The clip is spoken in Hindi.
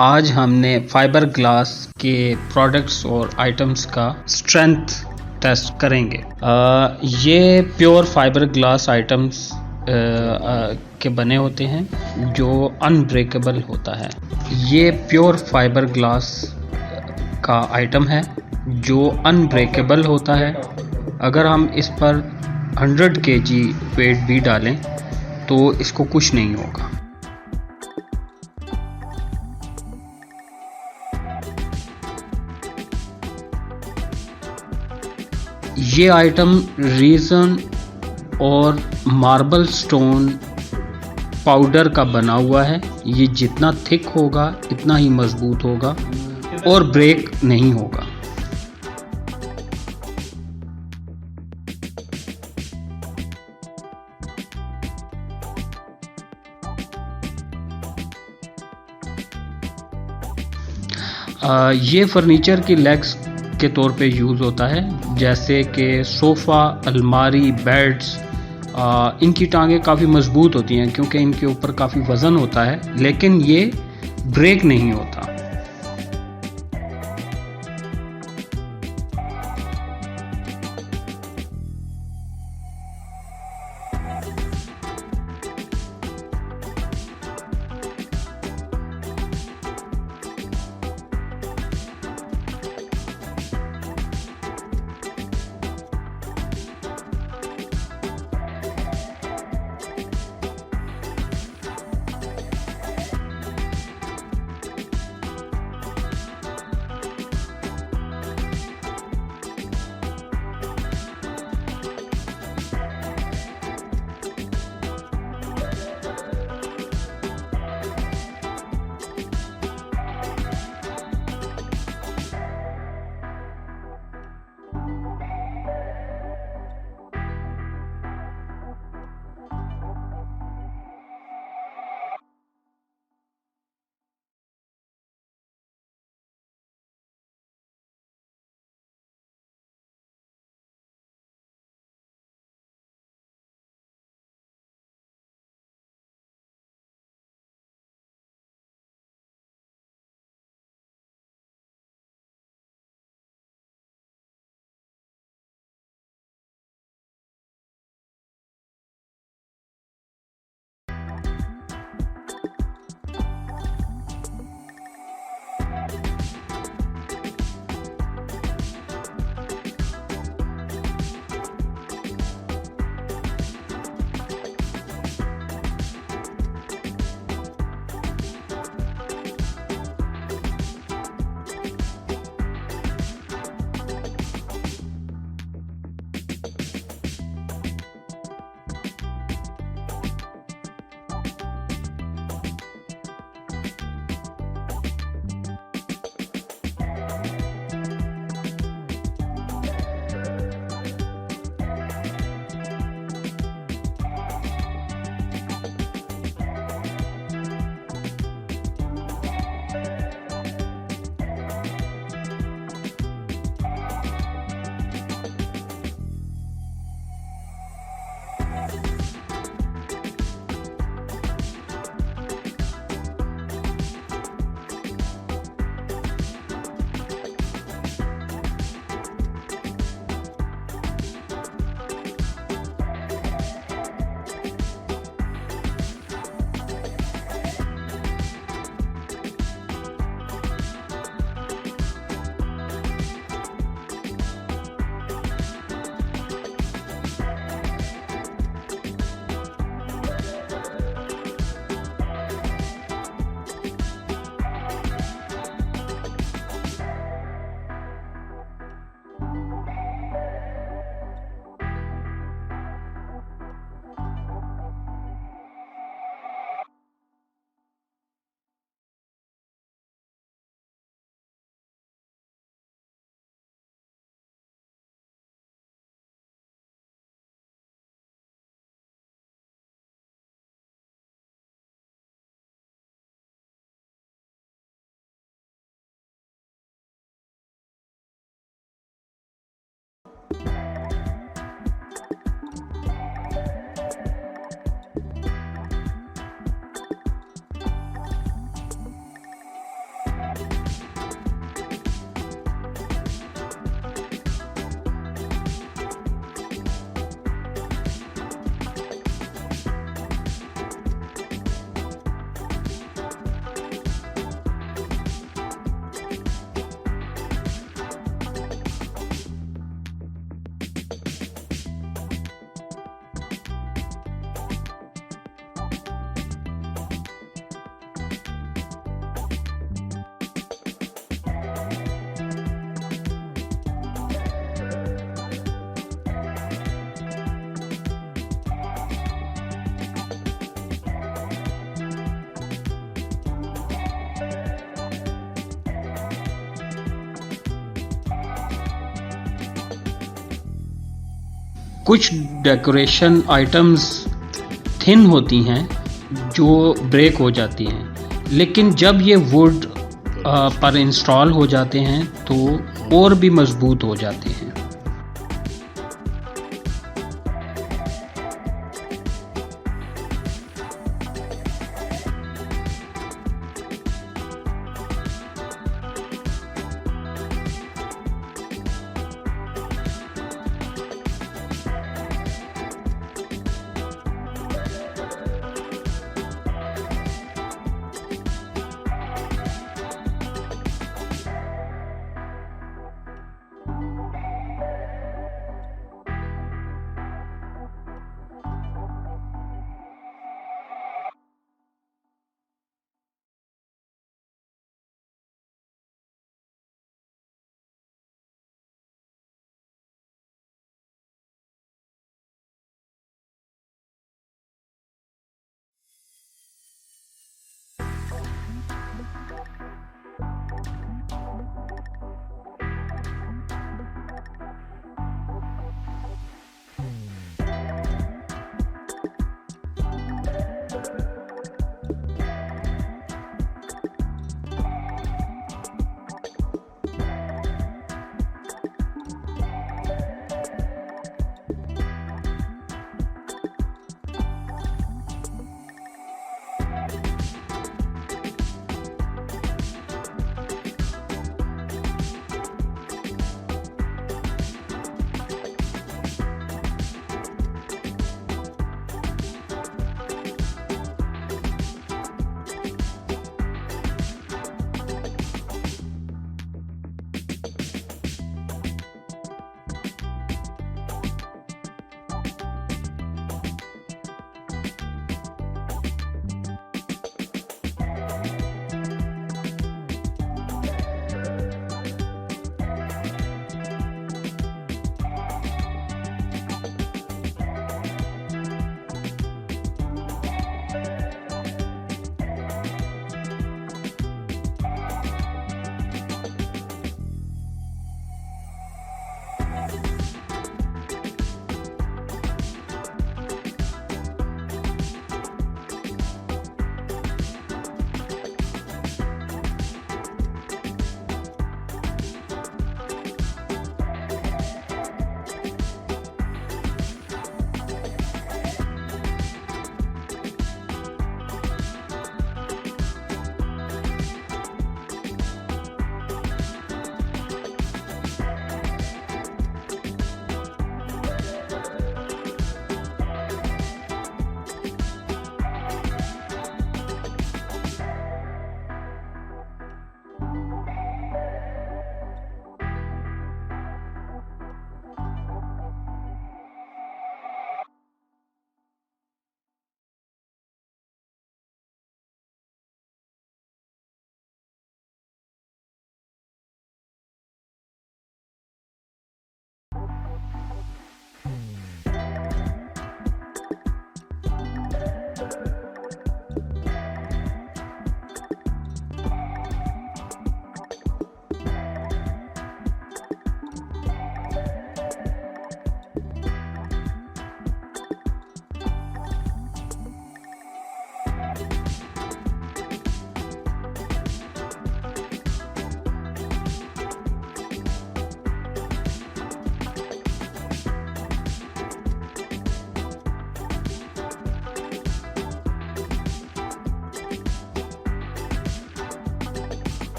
आज हमने फाइबर ग्लास के प्रोडक्ट्स और आइटम्स का स्ट्रेंथ टेस्ट करेंगे। ये प्योर फाइबर ग्लास आइटम्स के बने होते हैं जो अनब्रेकेबल होता है। ये प्योर फाइबर ग्लास का आइटम है जो अनब्रेकेबल होता है। अगर हम इस पर 100 kg वेट भी डालें तो इसको कुछ नहीं होगा। ये आइटम रेजिन और मार्बल स्टोन पाउडर का बना हुआ है। ये जितना थिक होगा इतना ही मजबूत होगा और ब्रेक नहीं होगा। ये फर्नीचर की लेग्स के तौर पे यूज़ होता है, जैसे कि सोफ़ा, अलमारी, बेड्स। इनकी टांगें काफ़ी मजबूत होती हैं क्योंकि इनके ऊपर काफ़ी वज़न होता है, लेकिन ये ब्रेक नहीं होता। कुछ डेकोरेशन आइटम्स थिन होती हैं जो ब्रेक हो जाती हैं, लेकिन जब ये वुड पर इंस्टॉल हो जाते हैं तो और भी मजबूत हो जाते हैं।